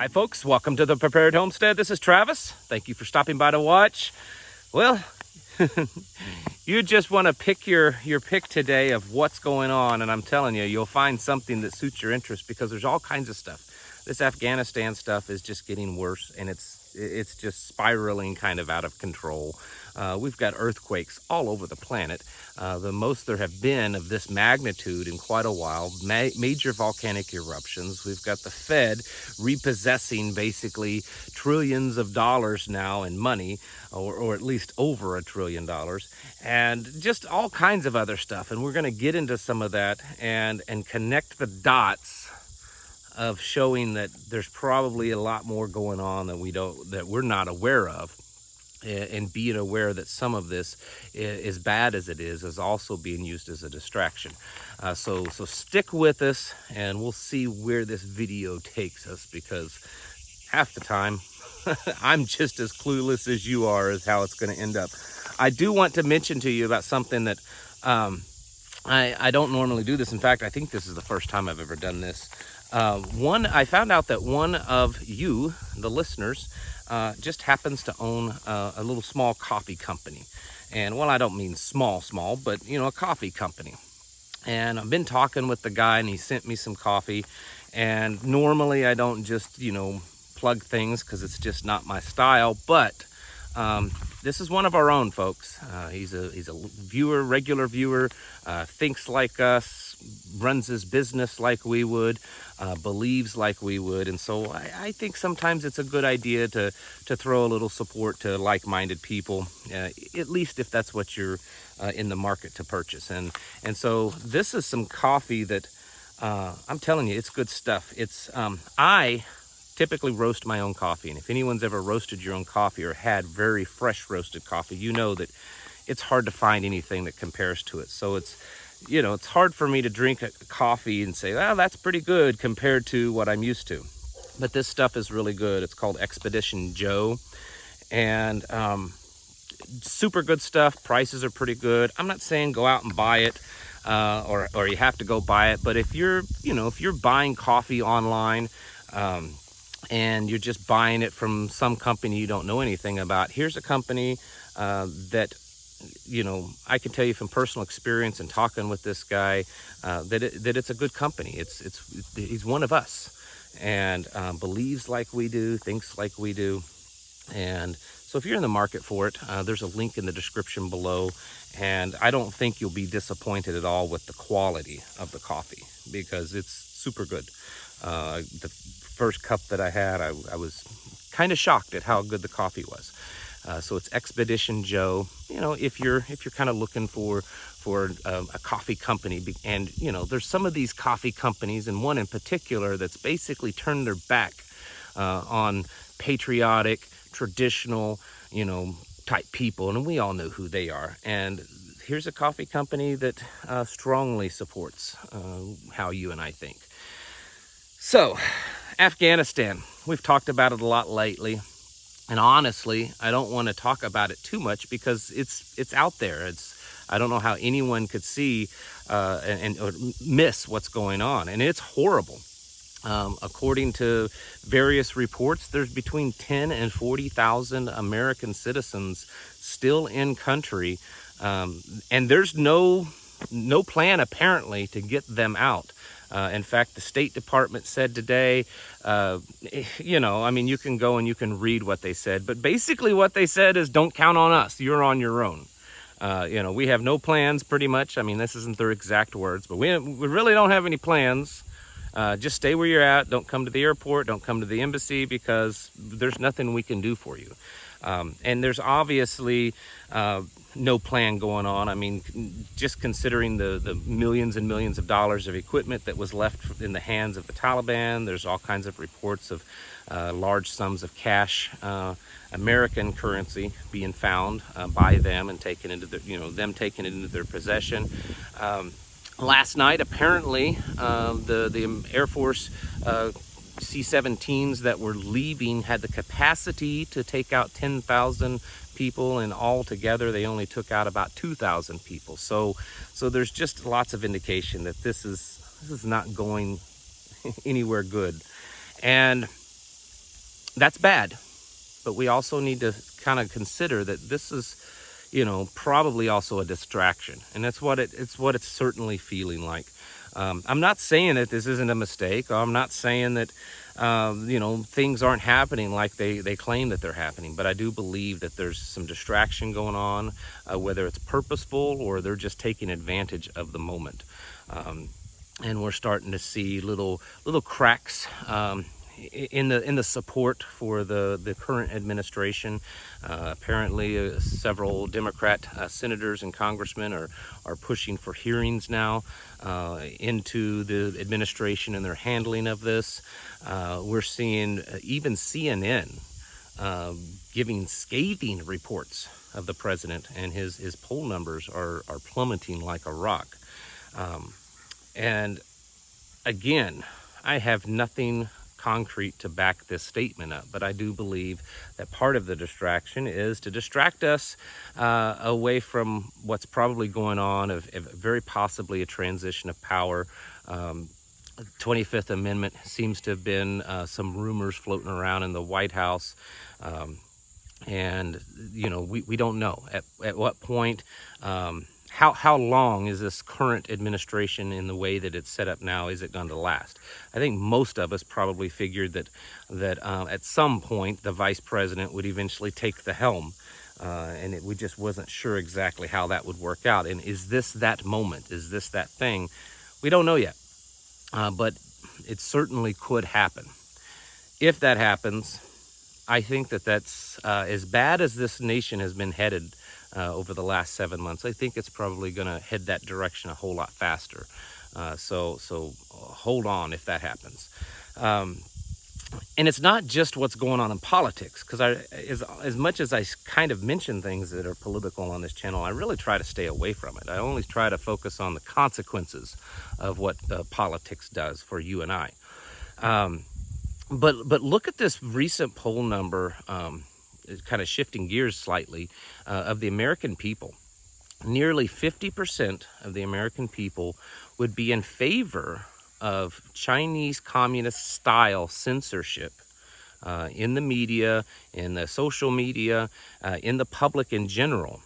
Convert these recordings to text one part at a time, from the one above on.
Hi folks, welcome to the Prepared Homestead. This is Travis. Thank you for stopping by to watch. Well, you just want to pick your pick today of what's going on, and I'm telling you, you'll find something that suits your interest because there's all kinds of stuff. This Afghanistan stuff is just getting worse, and it's just spiraling kind of out of control. We've got earthquakes all over the planet. The most there have been of this magnitude in quite a while. Major volcanic eruptions. We've got the Fed repossessing basically trillions of dollars now in money, or at least over $1 trillion, and just all kinds of other stuff. And we're going to get into some of that and connect the dots of showing that there's probably a lot more going on that we're not aware of. And being aware that some of this, as bad as it is also being used as a distraction. So stick with us and we'll see where this video takes us, because half the time I'm just as clueless as you are as how it's going to end up. I do want to mention to you about something that I don't normally do this. In fact, I think this is the first time I've ever done this. I found out that one of you, the listeners, just happens to own a little small coffee company. And well, I don't mean small, but a coffee company. And I've been talking with the guy, and he sent me some coffee. And normally I don't just plug things because it's just not my style, but this is one of our own folks. He's a regular viewer, thinks like us, runs his business like we would, believes like we would. And so I think sometimes it's a good idea to throw a little support to like-minded people, at least if that's what you're in the market to purchase. And so this is some coffee that I'm telling you, it's good stuff. I typically roast my own coffee, and if anyone's ever roasted your own coffee or had very fresh roasted coffee, you know that it's hard to find anything that compares to it. So it's hard for me to drink a coffee and say, well, that's pretty good compared to what I'm used to. But this stuff is really good. It's called Expedition Joe, and super good stuff. Prices are pretty good. I'm not saying go out and buy it, or you have to go buy it. But if you're buying coffee online, and you're just buying it from some company you don't know anything about, here's a company that I can tell you from personal experience and talking with this guy that it's a good company. He's one of us, and believes like we do, thinks like we do. And so if you're in the market for it, there's a link in the description below, and I don't think you'll be disappointed at all with the quality of the coffee, because it's super good. The first cup that I had, I was kind of shocked at how good the coffee was. So it's Expedition Joe. If you're kind of looking for a coffee company, and there's some of these coffee companies, and one in particular that's basically turned their back on patriotic, traditional, type people, and we all know who they are. And here's a coffee company that strongly supports how you and I think. So, Afghanistan, we've talked about it a lot lately. And honestly, I don't want to talk about it too much because it's out there. I don't know how anyone could see or miss what's going on. And it's horrible. According to various reports, there's between 10 and 40,000 American citizens still in country. And there's no plan, apparently, to get them out. In fact, the State Department said today, you can go and you can read what they said, but basically what they said is, don't count on us. You're on your own. We have no plans, pretty much. I mean, this isn't their exact words, but we really don't have any plans. Just stay where you're at. Don't come to the airport. Don't come to the embassy, because there's nothing we can do for you. And there's obviously no plan going on. I mean, just considering the millions and millions of dollars of equipment that was left in the hands of the Taliban, there's all kinds of reports of large sums of cash, American currency, being found by them and taken into taking it into their possession. Last night, apparently, the Air Force C-17s that were leaving had the capacity to take out 10,000 people, and all together they only took out about 2,000 people. So there's just lots of indication that this is not going anywhere good. And That's bad. But we also need to kind of consider that this is, probably also a distraction. And that's what it's certainly feeling like. I'm not saying that this isn't a mistake. I'm not saying that, things aren't happening like they claim that they're happening. But I do believe that there's some distraction going on, whether it's purposeful or they're just taking advantage of the moment. And we're starting to see little cracks in the support for the current administration. Apparently, several Democrat senators and congressmen are pushing for hearings now into the administration and their handling of this. We're seeing even CNN giving scathing reports of the president, and his poll numbers are plummeting like a rock. And again, I have nothing concrete to back this statement up, but I do believe that part of the distraction is to distract us away from what's probably going on, of very possibly a transition of power. 25th Amendment seems to have been some rumors floating around in the White House. And, we don't know at what point, how long is this current administration in the way that it's set up now, is it going to last? I think most of us probably figured that at some point the vice president would eventually take the helm. And we just wasn't sure exactly how that would work out. And is this that moment? Is this that thing? We don't know yet. But it certainly could happen. If that happens, I think that's as bad as this nation has been headed over the last 7 months. I think it's probably going to head that direction a whole lot faster. So hold on if that happens. And it's not just what's going on in politics, because as much as I kind of mention things that are political on this channel, I really try to stay away from it. I only try to focus on the consequences of what politics does for you and I. But look at this recent poll number, kind of shifting gears slightly, of the American people. Nearly 50% of the American people would be in favor of Chinese communist style censorship in the media, in the social media, in the public in general,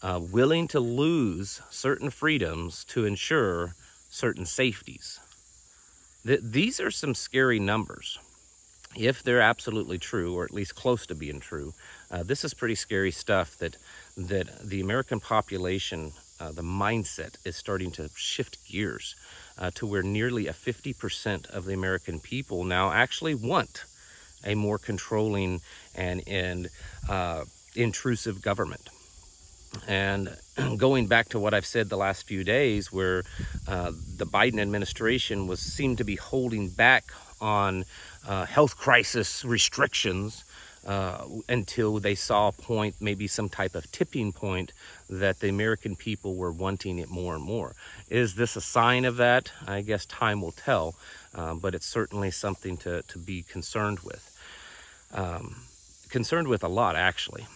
willing to lose certain freedoms to ensure certain safeties. These are some scary numbers. If they're absolutely true, or at least close to being true, this is pretty scary stuff that the American population, the mindset is starting to shift gears to where nearly 50% of the American people now actually want a more controlling and intrusive government. And going back to what I've said the last few days, where the Biden administration seemed to be holding back on health crisis restrictions until they saw a point, maybe some type of tipping point, that the American people were wanting it more and more. Is this a sign of that? I guess time will tell, but it's certainly something to be concerned with. Concerned with a lot, actually.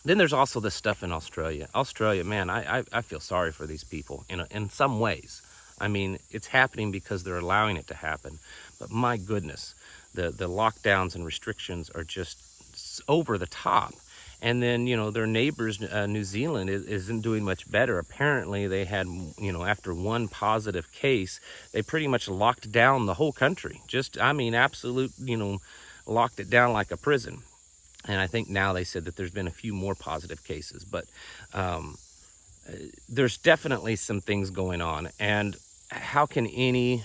Then there's also this stuff in Australia. Australia, man, I feel sorry for these people in some ways. I mean, it's happening because they're allowing it to happen. But my goodness, the lockdowns and restrictions are just over the top. And then, their neighbors, New Zealand, isn't doing much better. Apparently, they had, after one positive case, they pretty much locked down the whole country. Absolute, locked it down like a prison. And I think now they said that there's been a few more positive cases. But there's definitely some things going on. And how can any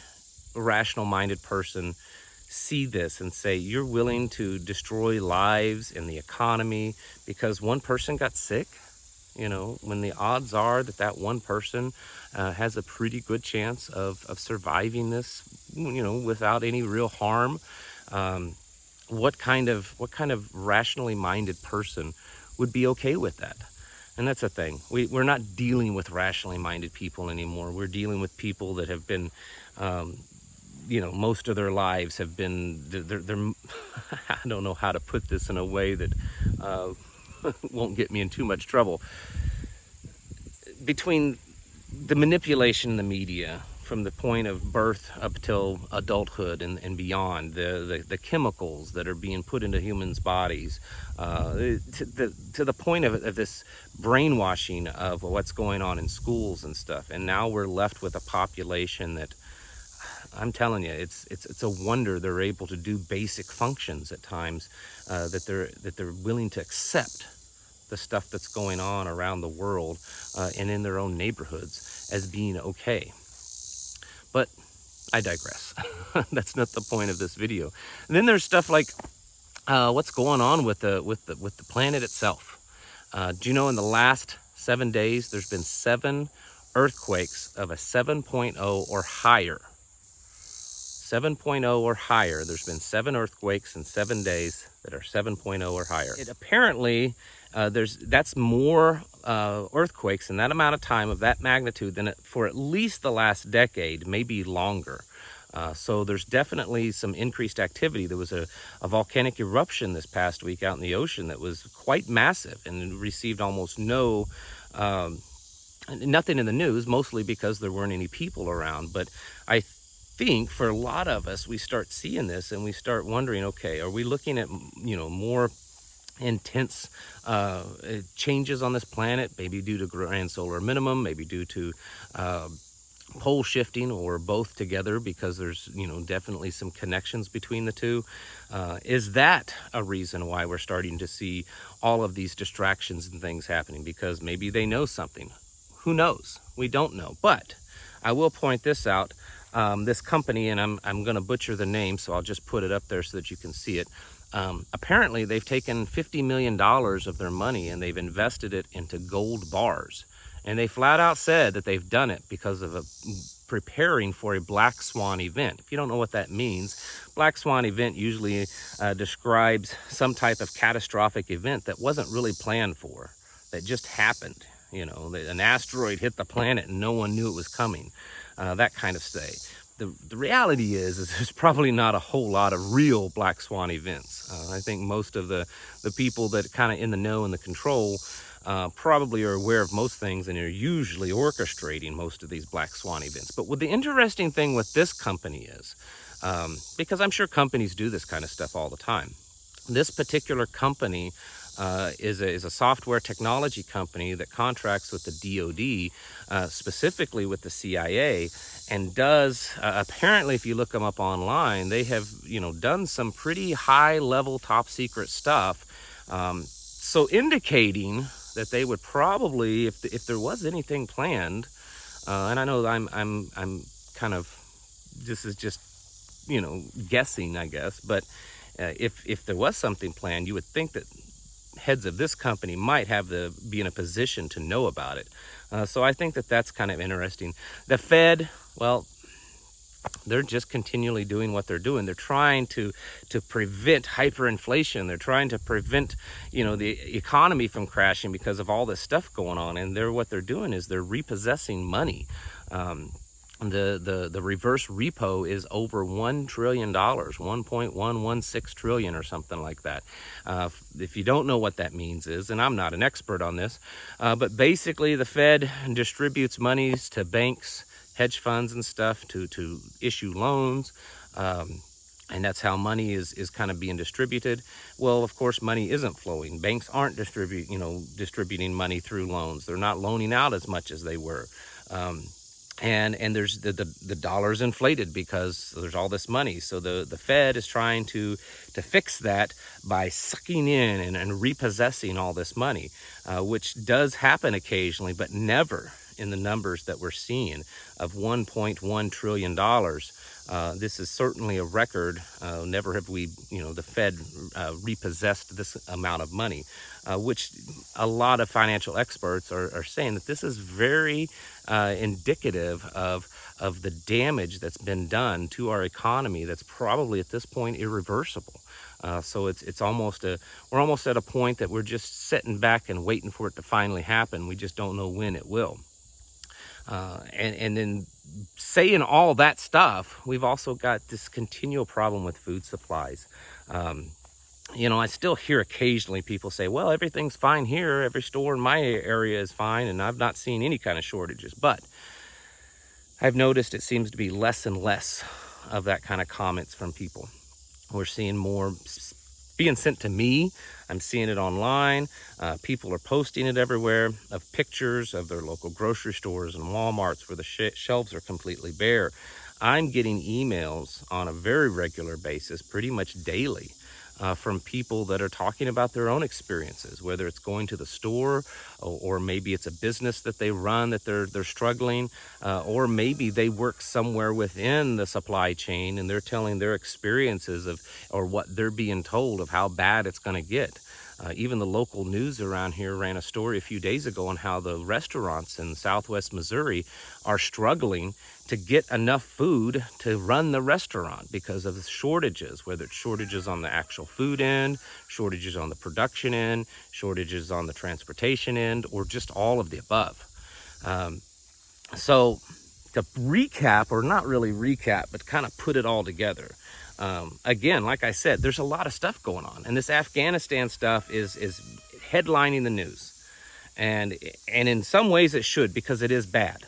rational-minded person see this and say, you're willing to destroy lives and the economy because one person got sick? When the odds are that one person has a pretty good chance of surviving this, without any real harm. What kind of rationally minded person would be okay with that? And that's the thing. We're not dealing with rationally minded people anymore. We're dealing with people that have been, most of their lives have been, they're I don't know how to put this in a way that won't get me in too much trouble. Between the manipulation in the media from the point of birth up till adulthood and beyond, the chemicals that are being put into humans' bodies, to the point of this brainwashing of what's going on in schools and stuff. And now we're left with a population that, I'm telling you, it's a wonder they're able to do basic functions at times, that they're willing to accept the stuff that's going on around the world and in their own neighborhoods as being okay. But I digress. That's not the point of this video. And then there's stuff like what's going on with the planet itself. Do you know in the last 7 days there's been 7 earthquakes of a 7.0 or higher? 7.0 or higher. There's been 7 earthquakes in 7 days that are 7.0 or higher. It apparently that's more earthquakes in that amount of time of that magnitude than for at least the last decade, maybe longer. So there's definitely some increased activity. There was a volcanic eruption this past week out in the ocean that was quite massive and received almost nothing in the news, mostly because there weren't any people around. But I think for a lot of us, we start seeing this and we start wondering, okay, are we looking at, more intense changes on this planet, maybe due to grand solar minimum, maybe due to pole shifting, or both together, because there's definitely some connections between the two. Is that a reason why we're starting to see all of these distractions and things happening? Because maybe they know something. Who knows? We don't know. But I will point this out. This company, and I'm going to butcher the name, so I'll just put it up there so that you can see it. Apparently, they've taken $50 million of their money and they've invested it into gold bars. And they flat out said that they've done it because of preparing for a black swan event. If you don't know what that means, black swan event usually describes some type of catastrophic event that wasn't really planned for, that just happened. An asteroid hit the planet and no one knew it was coming. That kind of say. The reality is there's probably not a whole lot of real black swan events. I think most of the people that kind of in the know and the control probably are aware of most things and are usually orchestrating most of these black swan events. But what the interesting thing with this company is, because I'm sure companies do this kind of stuff all the time, this particular company is a software technology company that contracts with the DoD, specifically with the CIA, and does, apparently if you look them up online, they have done some pretty high level top secret stuff, so indicating that they would probably, if there was anything planned, and I know I'm kind of, this is just guessing, I guess, but if there was something planned, you would think that heads of this company might be in a position to know about it. So I think that's kind of interesting. The Fed, well, they're just continually doing what they're doing. They're trying to prevent hyperinflation. They're trying to prevent, the economy from crashing because of all this stuff going on. And what they're doing is they're repossessing money. The reverse repo is over $1 trillion, 1.116 trillion or something like that. If you don't know what that means and I'm not an expert on this, but basically the Fed distributes monies to banks, hedge funds and stuff to issue loans. And that's how money is kind of being distributed. Well, of course, money isn't flowing. Banks aren't distributing money through loans. They're not loaning out as much as they were. And there's the dollar's inflated because there's all this money. So the Fed is trying to fix that by sucking in and repossessing all this money, which does happen occasionally, but never in the numbers that we're seeing of $1.1 trillion. This is certainly a record. Never have we, the Fed repossessed this amount of money, which a lot of financial experts are saying that this is very indicative of the damage that's been done to our economy that's probably at this point irreversible. So it's almost we're almost at a point that we're just sitting back and waiting for it to finally happen. We just don't know when it will. And then saying all that stuff, we've also got this continual problem with food supplies. I still hear occasionally people say, well, everything's fine here. Every store in my area is fine, and I've not seen any kind of shortages. But I've noticed it seems to be less and less of that kind of comments from people. We're seeing more being sent to me. I'm seeing it online. People are posting it everywhere of pictures of their local grocery stores and Walmarts where the shelves are completely bare. I'm getting emails on a very regular basis, pretty much daily, from people that are talking about their own experiences, whether it's going to the store or maybe it's a business that they run that they're struggling, or maybe they work somewhere within the supply chain and they're telling their experiences of or what they're being told of how bad it's going to get. Even the local news around here ran a story a few days ago on how the restaurants in southwest Missouri are struggling to get enough food to run the restaurant because of the shortages, whether it's shortages on the actual food end, shortages on the production end, shortages on the transportation end, or just all of the above. So to recap, or not really recap, but kind of put it all together. Again, like I said, there's a lot of stuff going on, and this Afghanistan stuff is headlining the news, and in some ways it should, because it is bad.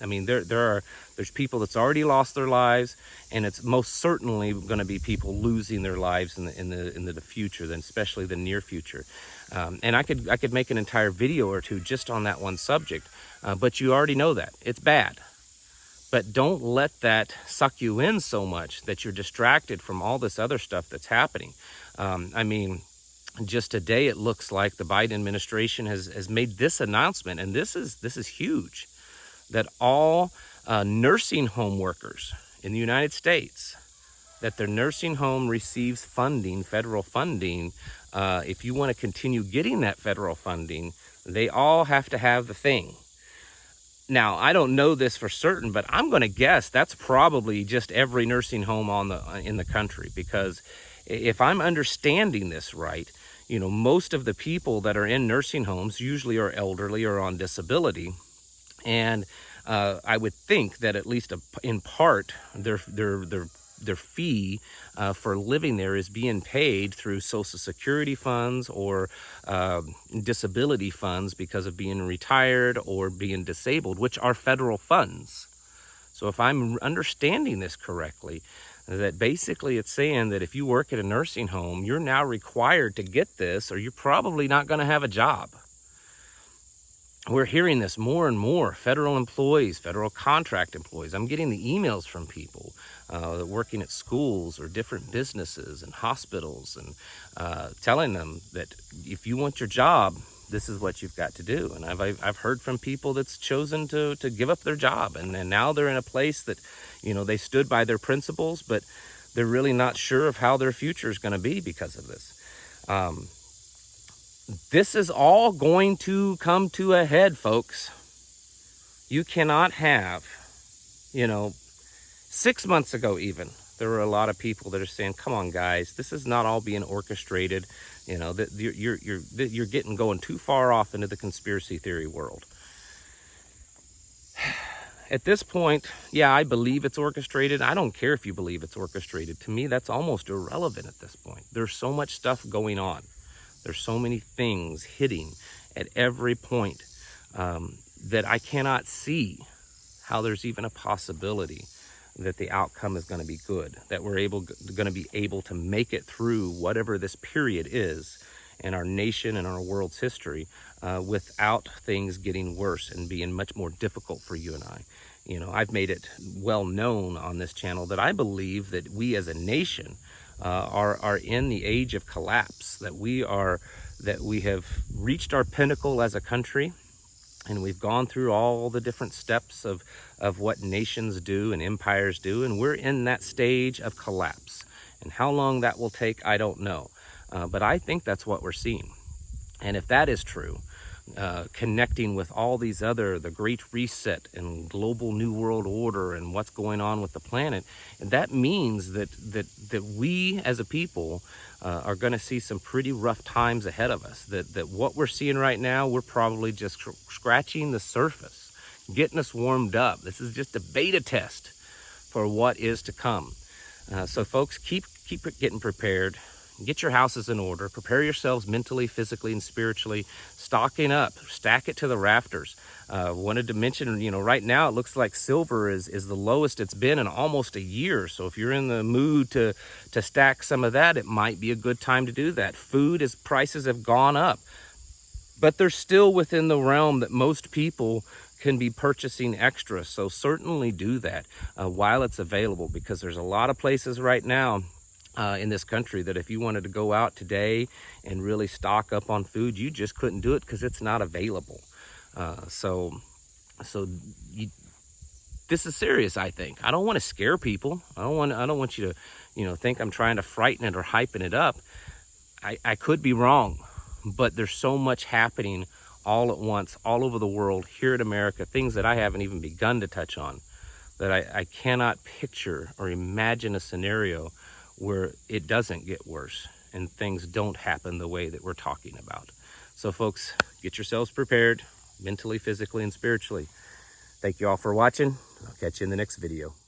I mean, there's people that's already lost their lives, and it's most certainly going to be people losing their lives in the future, then especially the near future. And I could make an entire video or two just on that one subject, but you already know that it's bad. But don't let that suck you in so much that you're distracted from all this other stuff that's happening. I mean, just today it looks like the Biden administration has made this announcement, and this is huge, that all nursing home workers in the United States, that their nursing home receives funding, federal funding. If you want to continue getting that federal funding, they all have to have the thing. Now, I don't know this for certain, but I'm going to guess that's probably just every nursing home in the country, because if I'm understanding this right, you know, most of the people that are in nursing homes usually are elderly or on disability, and I would think that at least in part their fee for living there is being paid through Social Security funds or disability funds because of being retired or being disabled, which are federal funds. So if I'm understanding this correctly, that basically it's saying that if you work at a nursing home, you're now required to get this, or you're probably not going to have a job. We're hearing this more and more. Federal employees, federal contract employees. I'm getting the emails from people working at schools or different businesses and hospitals, and telling them that if you want your job, this is what you've got to do. And I've heard from people that's chosen to give up their job, and now they're in a place that, you know, they stood by their principles, but they're really not sure of how their future is going to be because of this. This is all going to come to a head, folks. You cannot have, 6 months ago even, there were a lot of people that are saying, come on, guys, this is not all being orchestrated. That you're getting going too far off into the conspiracy theory world. At this point, yeah, I believe it's orchestrated. I don't care if you believe it's orchestrated. To me, that's almost irrelevant at this point. There's so much stuff going on. There's so many things hitting at every point that I cannot see how there's even a possibility that the outcome is going to be good, that we're going to be able to make it through whatever this period is in our nation and our world's history without things getting worse and being much more difficult for you and I. I've made it well known on this channel that I believe that we as a nation are in the age of collapse, that we have reached our pinnacle as a country, and we've gone through all the different steps of what nations do and empires do, and we're in that stage of collapse. And how long that will take, I don't know. But I think that's what we're seeing. And if that is true, connecting with all these the Great Reset and global New World Order and what's going on with the planet, that means that we as a people are going to see some pretty rough times ahead of us. That what we're seeing right now, we're probably just scratching the surface, getting us warmed up. This is just a beta test for what is to come. So folks, keep getting prepared. get your houses in order, prepare yourselves mentally, physically, and spiritually, stocking up, stack it to the rafters. Wanted to mention, right now it looks like silver is the lowest it's been in almost a year. So if you're in the mood to stack some of that, it might be a good time to do that. Food, as prices have gone up, but they're still within the realm that most people can be purchasing extra. So certainly do that while it's available, because there's a lot of places right now in this country that if you wanted to go out today and really stock up on food, you just couldn't do it because it's not available. This is serious, I think. I don't want to scare people. I don't want you to, think I'm trying to frighten it or hyping it up. I could be wrong, but there's so much happening all at once, all over the world, here in America, things that I haven't even begun to touch on, that I cannot picture or imagine a scenario where it doesn't get worse and things don't happen the way that we're talking about. So folks, get yourselves prepared mentally, physically, and spiritually. Thank you all for watching. I'll catch you in the next video.